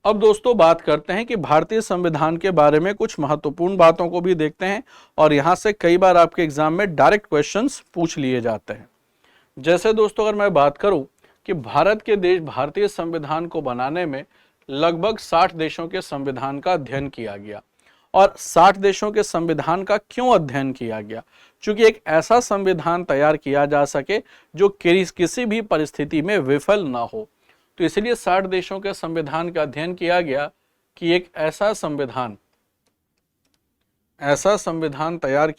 अब दोस्तों बात करते हैं कि भारतीय संविधान के बारे में कुछ महत्वपूर्ण बातों को भी देखते हैं और यहां से कई बार आपके एग्जाम में डायरेक्ट क्वेश्चंस पूछ लिए जाते हैं। जैसे दोस्तों अगर मैं बात करूं कि भारतीय संविधान को बनाने में लगभग 60 देशों के संविधान का अध्ययन किया गया। और 60 देशों के संविधान का क्यों अध्ययन किया गया? क्योंकि एक ऐसा संविधान तैयार किया जा सके जो किसी भी परिस्थिति में विफल ना हो। तो इसलिए 60 देशों के संविधान का अध्ययन किया गया कि एक ऐसा संविधान तैयार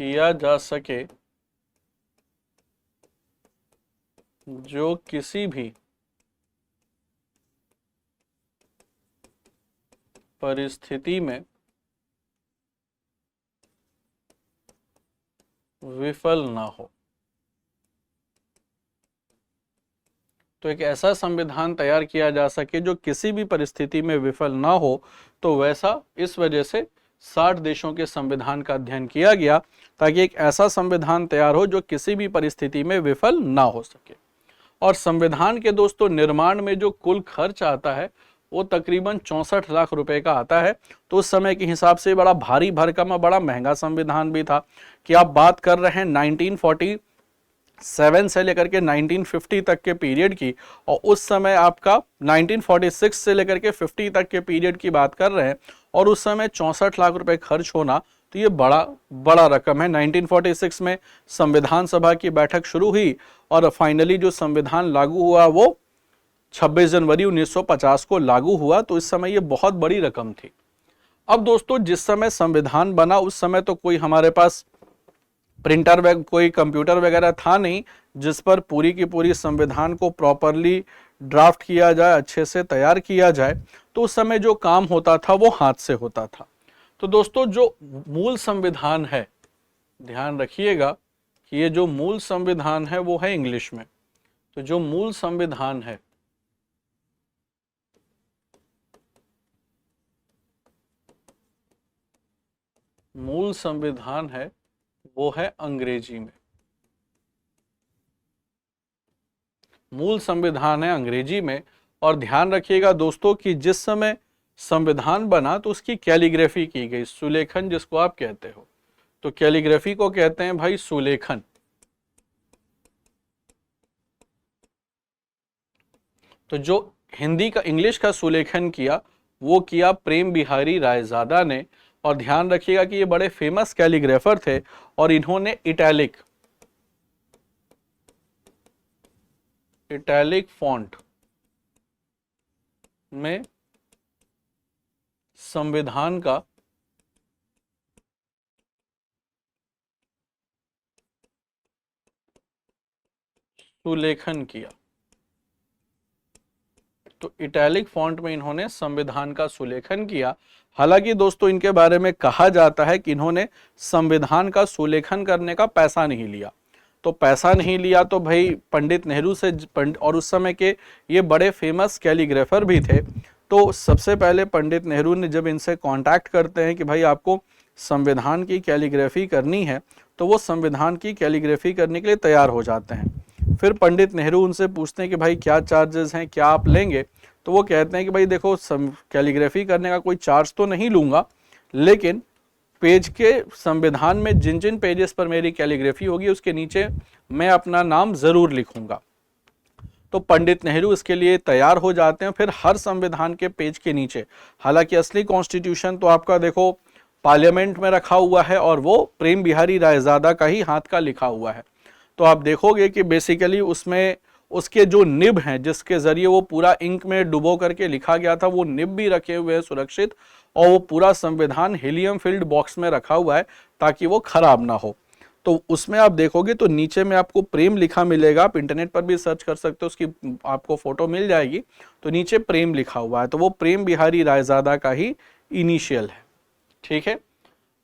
किया जा सके जो किसी भी परिस्थिति में विफल ना हो। तो एक ऐसा संविधान तैयार किया जा सके जो किसी भी परिस्थिति में विफल ना हो, तो वैसा इस वजह से 60 देशों के संविधान का अध्ययन किया गया ताकि एक ऐसा संविधान तैयार हो जो किसी भी परिस्थिति में विफल ना हो सके। और संविधान के दोस्तों निर्माण में जो कुल खर्च आता है वो तकरीबन 64 लाख रुपए का आता है। तो उस समय के हिसाब से बड़ा भारी भरकम और बड़ा महंगा संविधान भी था कि आप बात कर रहे हैं 1947 से लेकर के 1950 तक के पीरियड की, और उस समय आपका 1946 से लेकर के 50 तक के पीरियड की बात कर रहे हैं, और उस समय 64 लाख रुपए खर्च होना तो ये बड़ा रकम है। 1946 में संविधान सभा की बैठक शुरू हुई और फाइनली जो संविधान लागू हुआ वो 26 जनवरी 1950 को लागू हुआ। तो इस समय ये बहुत बड़ी रकम थी। अब दोस्तों जिस समय संविधान बना उस समय तो कोई हमारे पास प्रिंटर कोई कंप्यूटर वगैरह था नहीं जिस पर पूरी की पूरी संविधान को प्रॉपरली ड्राफ्ट किया जाए, अच्छे से तैयार किया जाए। तो उस समय जो काम होता था वो हाथ से होता था। तो दोस्तों जो मूल संविधान है, ध्यान रखिएगा कि ये जो मूल संविधान है वो है इंग्लिश में। तो जो मूल संविधान है वो है अंग्रेजी में। मूल संविधान है अंग्रेजी में। और ध्यान रखिएगा दोस्तों कि जिस समय संविधान बना तो उसकी कैलीग्राफी की गई, सुलेखन जिसको आप कहते हो। तो कैलीग्राफी को कहते हैं भाई सुलेखन। तो जो हिंदी का इंग्लिश का सुलेखन किया वो किया प्रेम बिहारी रायजादा ने। और ध्यान रखिएगा कि ये बड़े फेमस कैलीग्राफर थे और इन्होंने इटैलिक फॉन्ट में संविधान का सुलेखन किया। तो इटैलिक फॉन्ट में इन्होंने संविधान का सुलेखन किया। हालांकि दोस्तों इनके बारे में कहा जाता है कि इन्होंने संविधान का सुलेखन करने का पैसा नहीं लिया। तो पैसा नहीं लिया तो भाई पंडित नेहरू से, और उस समय के ये बड़े फेमस कैलीग्राफर भी थे। तो सबसे पहले पंडित नेहरू ने जब इनसे कांटेक्ट करते हैं कि भाई आपको संविधान की कैलीग्राफी करनी है, तो वो संविधान की कैलीग्राफी करने के लिए तैयार हो जाते हैं। फिर पंडित नेहरू उनसे पूछते हैं कि भाई क्या चार्जेस हैं, क्या आप लेंगे? तो वो कहते हैं कि भाई देखो कैलीग्राफी करने का कोई चार्ज तो नहीं लूँगा, लेकिन पेज के संविधान में जिन जिन पेजेस पर मेरी कैलीग्राफी होगी उसके नीचे मैं अपना नाम ज़रूर लिखूंगा। तो पंडित नेहरू इसके लिए तैयार हो जाते हैं। फिर हर संविधान के पेज के नीचे, हालांकि असली कॉन्स्टिट्यूशन तो आपका देखो पार्लियामेंट में रखा हुआ है और वो प्रेम बिहारी रायजादा का ही हाथ का लिखा हुआ है। तो आप देखोगे कि बेसिकली उसमें उसके जो निब हैं जिसके जरिए वो पूरा इंक में डुबो करके लिखा गया था, वो निब भी रखे हुए हैं सुरक्षित, और वो पूरा संविधान हीलियम फिल्ड बॉक्स में रखा हुआ है ताकि वो खराब ना हो। तो उसमें आप देखोगे तो नीचे में आपको प्रेम लिखा मिलेगा, आप इंटरनेट पर भी सर्च कर सकते हो, उसकी आपको फोटो मिल जाएगी। तो नीचे प्रेम लिखा हुआ है, तो वो प्रेम बिहारी रायजादा का ही इनिशियल है। ठीक है।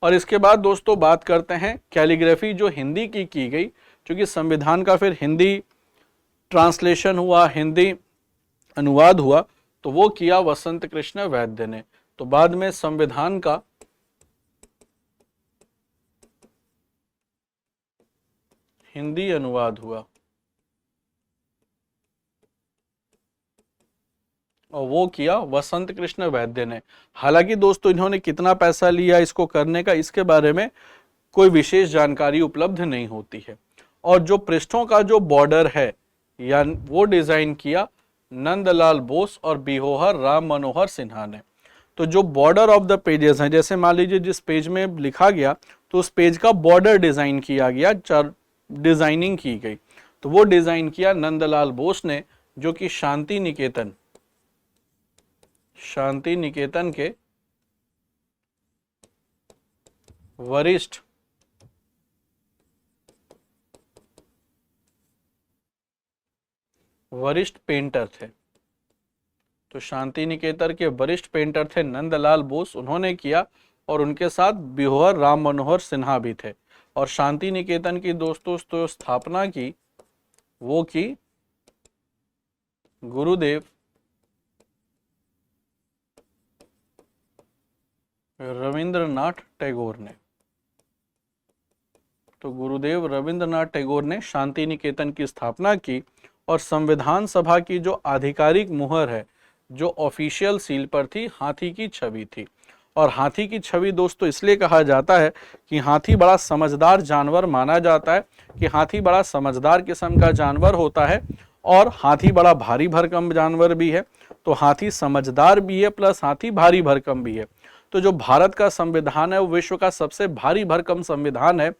और इसके बाद दोस्तों बात करते हैं कैलीग्राफी जो हिंदी की गई, क्योंकि संविधान का फिर हिंदी ट्रांसलेशन हुआ, हिंदी अनुवाद हुआ, तो वो किया वसंत कृष्ण वैद्य ने। तो बाद में संविधान का हिंदी अनुवाद हुआ और वो किया वसंत कृष्ण वैद्य ने। हालांकि दोस्तों इन्होंने कितना पैसा लिया इसको करने का, इसके बारे में कोई विशेष जानकारी उपलब्ध नहीं होती है। और जो पृष्ठों का जो बॉर्डर है या वो डिजाइन किया नंदलाल बोस और बिहोहर राम मनोहर सिन्हा ने। तो जो बॉर्डर ऑफ द पेजेस हैं, जैसे मान लीजिए जिस पेज में लिखा गया तो उस पेज का बॉर्डर डिजाइन किया गया, डिजाइनिंग की गई, तो वो डिजाइन किया नंदलाल बोस ने, जो कि शांति निकेतन के वरिष्ठ पेंटर थे। तो शांति निकेतन के वरिष्ठ पेंटर थे नंदलाल बोस, उन्होंने किया, और उनके साथ बिहोहर राम मनोहर सिन्हा भी थे। और शांति निकेतन की दोस्तों तो स्थापना की वो की गुरुदेव रविंद्रनाथ टैगोर ने। तो गुरुदेव रविंद्रनाथ टैगोर ने शांति निकेतन की स्थापना की। और संविधान सभा की जो आधिकारिक मुहर है, जो ऑफिशियल सील पर थी, हाथी की छवि थी। और हाथी की छवि दोस्तों इसलिए कहा जाता है कि हाथी बड़ा समझदार जानवर माना जाता है, कि हाथी बड़ा समझदार किस्म का जानवर होता है, और हाथी बड़ा भारी भरकम जानवर भी है। तो हाथी समझदार भी है प्लस हाथी भारी भरकम भी है। तो जो भारत का संविधान है वो विश्व का सबसे भारी भरकम संविधान है,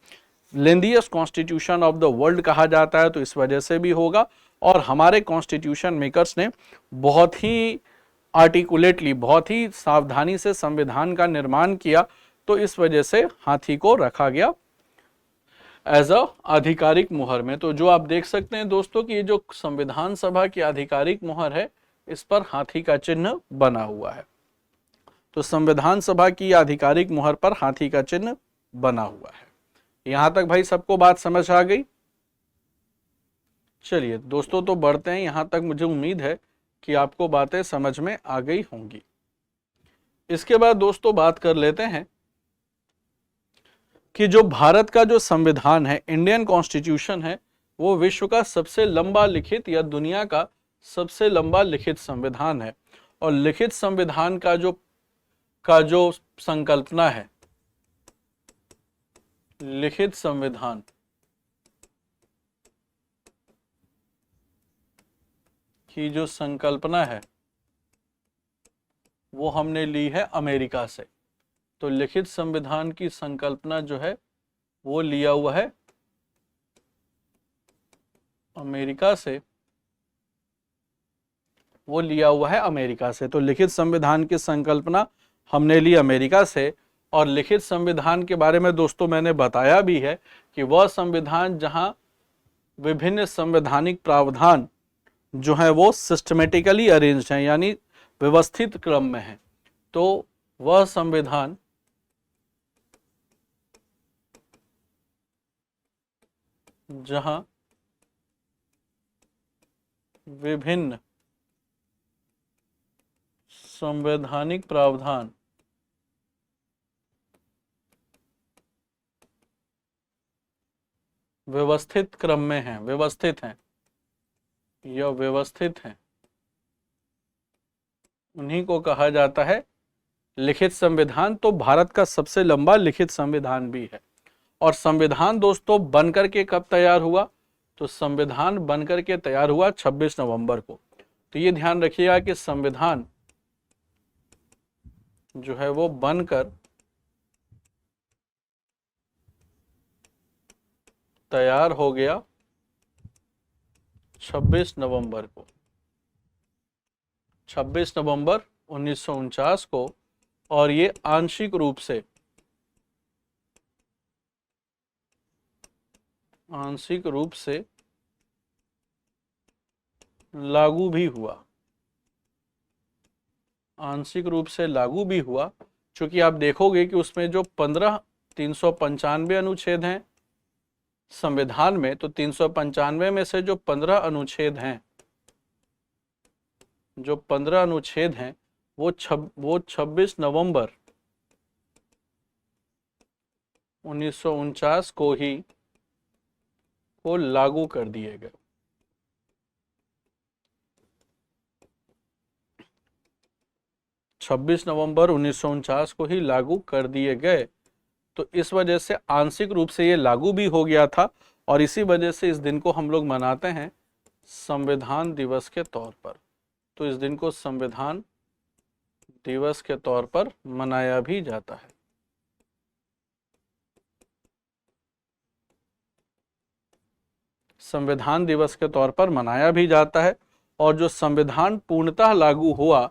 लेंदियस्ट कॉन्स्टिट्यूशन ऑफ द वर्ल्ड कहा जाता है, तो इस वजह से भी होगा। और हमारे कॉन्स्टिट्यूशन मेकर्स ने बहुत ही आर्टिकुलेटली, बहुत ही सावधानी से संविधान का निर्माण किया, तो इस वजह से हाथी को रखा गया एज अ आधिकारिक मुहर में। तो जो आप देख सकते हैं दोस्तों कि ये जो संविधान सभा की आधिकारिक मुहर है, इस पर हाथी का चिन्ह बना हुआ है। तो संविधान सभा की आधिकारिक मुहर पर हाथी का चिन्ह बना हुआ है। यहां तक भाई सबको बात समझ आ गई? चलिए दोस्तों तो बढ़ते हैं, यहां तक मुझे उम्मीद है कि आपको बातें समझ में आ गई होंगी। इसके बाद दोस्तों बात कर लेते हैं कि जो भारत का जो संविधान है, इंडियन कॉन्स्टिट्यूशन है, वो विश्व का सबसे लंबा लिखित या दुनिया का सबसे लंबा लिखित संविधान है। और लिखित संविधान का जो संकल्पना है, लिखित संविधान की जो संकल्पना है वो हमने ली है अमेरिका से। तो लिखित संविधान की संकल्पना जो है वो लिया हुआ है अमेरिका से, तो लिखित संविधान की संकल्पना हमने ली अमेरिका से। और लिखित संविधान के बारे में दोस्तों मैंने बताया भी है कि वह संविधान जहां विभिन्न संवैधानिक प्रावधान जो है वो सिस्टमेटिकली अरेंज्ड हैं, यानी व्यवस्थित क्रम में है। तो वह संविधान जहां विभिन्न संवैधानिक प्रावधान व्यवस्थित क्रम में हैं, व्यवस्थित हैं, उन्हीं को कहा जाता है लिखित संविधान। तो भारत का सबसे लंबा लिखित संविधान भी है। और संविधान दोस्तों बनकर के कब तैयार हुआ? तो संविधान बनकर के तैयार हुआ 26 नवंबर को। तो ये ध्यान रखिएगा कि संविधान जो है वो बनकर तैयार हो गया 26 नवंबर को, 26 नवंबर 1949 को। और ये आंशिक रूप से लागू भी हुआ, क्योंकि आप देखोगे कि उसमें जो 395 अनुच्छेद हैं संविधान में, तो 395 में से जो 15 अनुच्छेद हैं वो 26 नवंबर 1949 को ही को लागू कर दिए गए। 26 नवंबर 1949 को ही लागू कर दिए गए। तो इस वजह से आंशिक रूप से ये लागू भी हो गया था और इसी वजह से इस दिन को हम लोग मनाते हैं संविधान दिवस के तौर पर। तो इस दिन को संविधान दिवस के तौर पर मनाया भी जाता है। संविधान दिवस के तौर पर मनाया भी जाता है और जो संविधान पूर्णतः लागू हुआ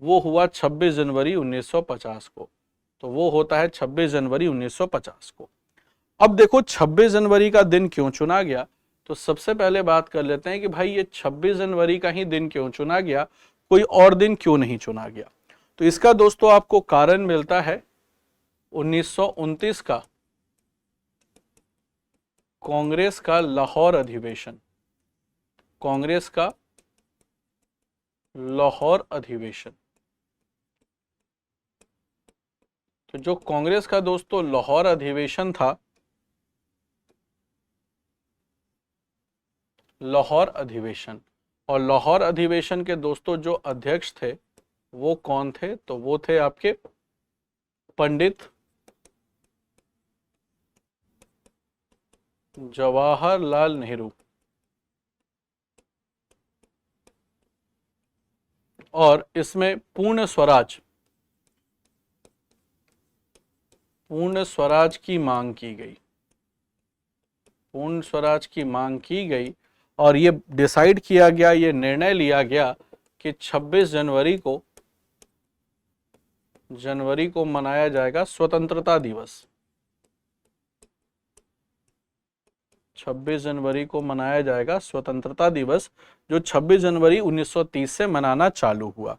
वो हुआ 26 जनवरी 1950 को। तो वो होता है 26 जनवरी 1950 को। अब देखो 26 जनवरी का दिन क्यों चुना गया, तो सबसे पहले बात कर लेते हैं कि भाई ये 26 जनवरी का ही दिन क्यों चुना गया, कोई और दिन क्यों नहीं चुना गया। तो इसका दोस्तों आपको कारण मिलता है 1929 का कांग्रेस का लाहौर अधिवेशन। कांग्रेस का लाहौर अधिवेशन। तो जो कांग्रेस का दोस्तों लाहौर अधिवेशन था, लाहौर अधिवेशन, और लाहौर अधिवेशन के दोस्तों जो अध्यक्ष थे वो कौन थे, तो वो थे आपके पंडित जवाहरलाल नेहरू। और इसमें पूर्ण स्वराज की मांग की गई। पूर्ण स्वराज की मांग की गई और ये डिसाइड किया गया, ये निर्णय लिया गया कि 26 जनवरी को मनाया जाएगा स्वतंत्रता दिवस। 26 जनवरी को मनाया जाएगा स्वतंत्रता दिवस, जो 26 जनवरी 1930 से मनाना चालू हुआ।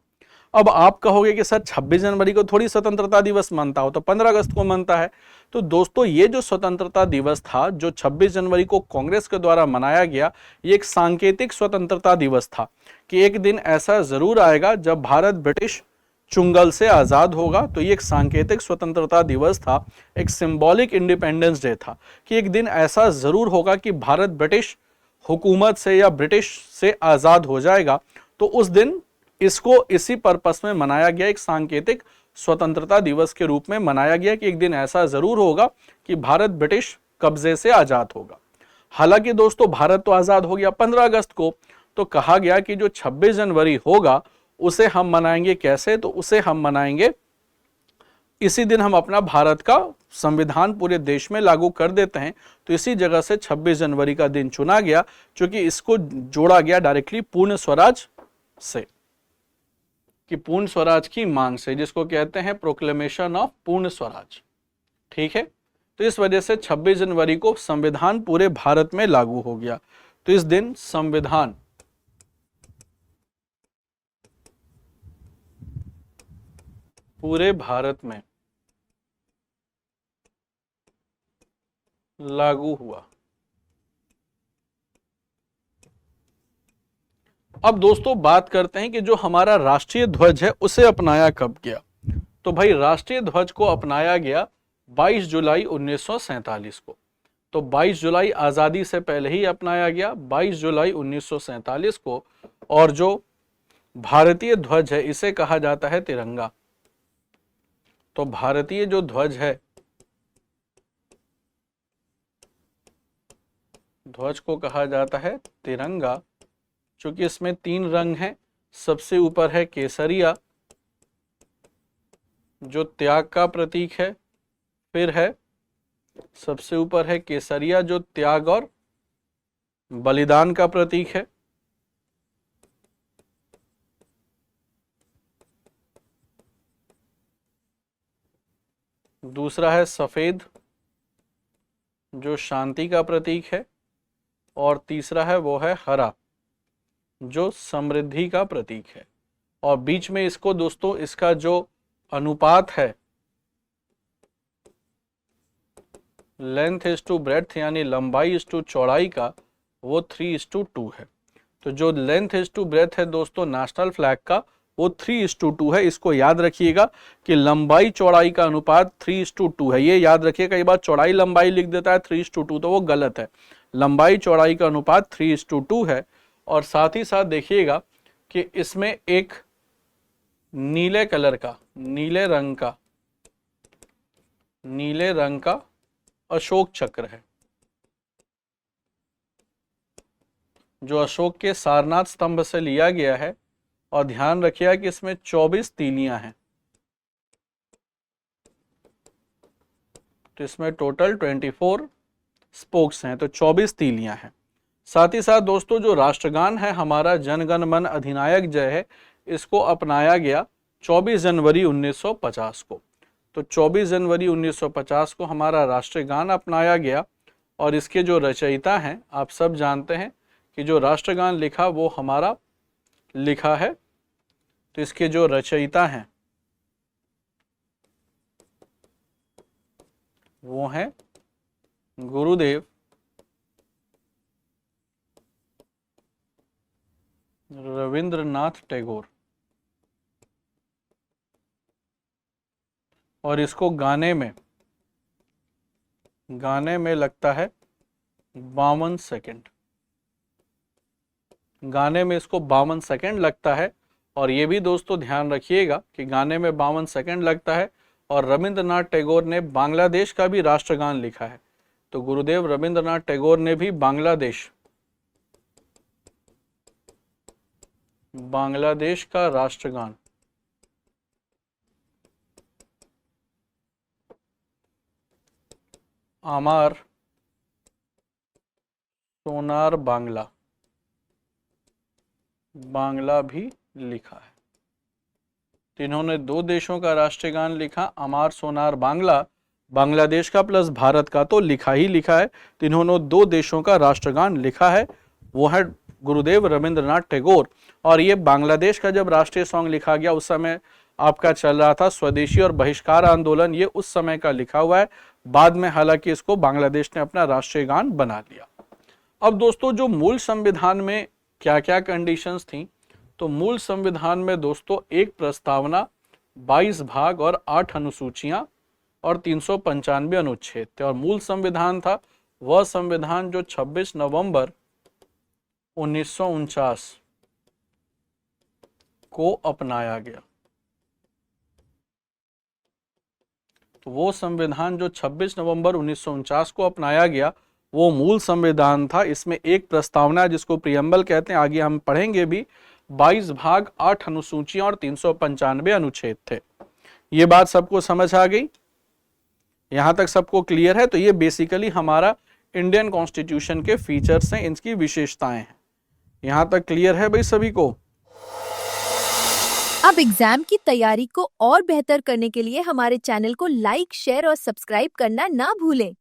अब आप कहोगे कि सर 26 जनवरी को थोड़ी स्वतंत्रता दिवस मनता हो, तो 15 अगस्त को मनता है। तो दोस्तों ये जो स्वतंत्रता दिवस था, जो 26 जनवरी को कांग्रेस के द्वारा मनाया गया, ये एक सांकेतिक स्वतंत्रता दिवस था कि एक दिन ऐसा जरूर आएगा जब भारत ब्रिटिश चुंगल से आजाद होगा। तो ये एक सांकेतिक स्वतंत्रता दिवस था, एक सिंबॉलिक इंडिपेंडेंस डे था कि एक दिन ऐसा जरूर होगा कि भारत ब्रिटिश हुकूमत से या ब्रिटिश से आजाद हो जाएगा। तो उस दिन इसको इसी पर्पस में मनाया गया, एक सांकेतिक स्वतंत्रता दिवस के रूप में मनाया गया कि एक दिन ऐसा जरूर होगा कि भारत ब्रिटिश कब्जे से आजाद होगा। हालांकि दोस्तों भारत तो आजाद हो गया 15 अगस्त को, तो कहा गया कि जो 26 जनवरी होगा उसे हम मनाएंगे कैसे, तो उसे हम मनाएंगे इसी दिन, हम अपना भारत का संविधान पूरे देश में लागू कर देते हैं। तो इसी जगह से 26 जनवरी का दिन चुना गया, क्योंकि इसको जोड़ा गया डायरेक्टली पूर्ण स्वराज से, कि पूर्ण स्वराज की मांग से, जिसको कहते हैं प्रोक्लेमेशन ऑफ पूर्ण स्वराज। ठीक है, तो इस वजह से 26 जनवरी को संविधान पूरे भारत में लागू हो गया। तो इस दिन संविधान पूरे भारत में लागू हुआ। अब दोस्तों बात करते हैं कि जो हमारा राष्ट्रीय ध्वज है उसे अपनाया कब गया। तो भाई राष्ट्रीय ध्वज को अपनाया गया 22 जुलाई 1947 को। तो 22 जुलाई आजादी से पहले ही अपनाया गया, 22 जुलाई 1947 को। और जो भारतीय ध्वज है इसे कहा जाता है तिरंगा। तो भारतीय जो ध्वज है, ध्वज को कहा जाता है तिरंगा, क्योंकि इसमें 3 रंग हैं। सबसे ऊपर है केसरिया जो त्याग का प्रतीक है, फिर है सबसे ऊपर है केसरिया जो त्याग और बलिदान का प्रतीक है, दूसरा है सफेद जो शांति का प्रतीक है, और तीसरा है वो है हरा जो समृद्धि का प्रतीक है। और बीच में इसको दोस्तों इसका जो अनुपात है लेंथ इज टू ब्रेड्थ यानी लंबाई इज टू चौड़ाई का, वो 3:2 है। तो जो लेंथ इज टू ब्रेड्थ है दोस्तों नेशनल फ्लैग का, वो 3:2 है। इसको याद रखिएगा कि लंबाई चौड़ाई का अनुपात 3:2 है। ये याद रखिए, कई बार चौड़ाई लंबाई लिख देता है 3:2, तो वो गलत है। लंबाई चौड़ाई का अनुपात 3:2 है। और साथ ही साथ देखिएगा कि इसमें एक नीले कलर का, नीले रंग का अशोक चक्र है, जो अशोक के सारनाथ स्तंभ से लिया गया है। और ध्यान रखिएगा कि इसमें 24 तीलियां हैं, तो इसमें टोटल 24 स्पोक्स हैं, तो 24 तीलियां हैं। साथ ही साथ दोस्तों जो राष्ट्रगान है हमारा जन गण मन अधिनायक जय है, इसको अपनाया गया 24 जनवरी 1950 को। तो 24 जनवरी 1950 को हमारा राष्ट्रगान अपनाया गया। और इसके जो रचयिता हैं आप सब जानते हैं कि जो राष्ट्रगान लिखा वो हमारा लिखा है, तो इसके जो रचयिता हैं वो हैं गुरुदेव रविंद्रनाथ टैगोर। और इसको गाने में लगता है 52 सेकंड। गाने में इसको 52 सेकंड लगता है। और ये भी दोस्तों ध्यान रखिएगा कि गाने में 52 सेकंड लगता है। और रविंद्रनाथ टैगोर ने बांग्लादेश का भी राष्ट्रगान लिखा है। तो गुरुदेव रविंद्रनाथ टैगोर ने भी बांग्लादेश का राष्ट्रगान आमार सोनार बांग्ला भी लिखा है। तो इन्होंने 2 देशों का राष्ट्रगान लिखा, अमार सोनार बांग्लादेश का प्लस भारत का तो लिखा ही लिखा है। तो इन्होंने 2 देशों का राष्ट्रगान लिखा है, वो है गुरुदेव रविंद्रनाथ टैगोर। और ये बांग्लादेश का जब राष्ट्रीय सॉन्ग लिखा गया उस समय आपका चल रहा था स्वदेशी और बहिष्कार आंदोलन, ये उस समय का लिखा हुआ है। बाद में हालांकि इसको बांग्लादेश ने अपना राष्ट्रीय गान बना लिया। अब दोस्तों जो मूल संविधान में क्या क्या कंडीशंस थी, तो मूल संविधान में दोस्तों एक प्रस्तावना, 22 भाग और 8 अनुसूचियां और 395 अनुच्छेद थे। और मूल संविधान था वह संविधान जो 26 नवंबर 1949 को अपनाया गया। तो वो संविधान जो 26 नवंबर 1949 को अपनाया गया वो मूल संविधान था। इसमें एक प्रस्तावना जिसको प्रियम्बल कहते हैं, आगे हम पढ़ेंगे भी, 22 भाग 8 अनुसूचियां और 395 अनुच्छेद थे। ये बात सबको समझ आ गई? यहां तक सबको क्लियर है? तो ये बेसिकली हमारा इंडियन कॉन्स्टिट्यूशन के फीचर्स हैं, इनकी विशेषताएं हैं। यहां तक क्लियर है भाई सभी को? अब एग्जाम की तैयारी को और बेहतर करने के लिए हमारे चैनल को लाइक, शेयर और सब्सक्राइब करना ना भूलें।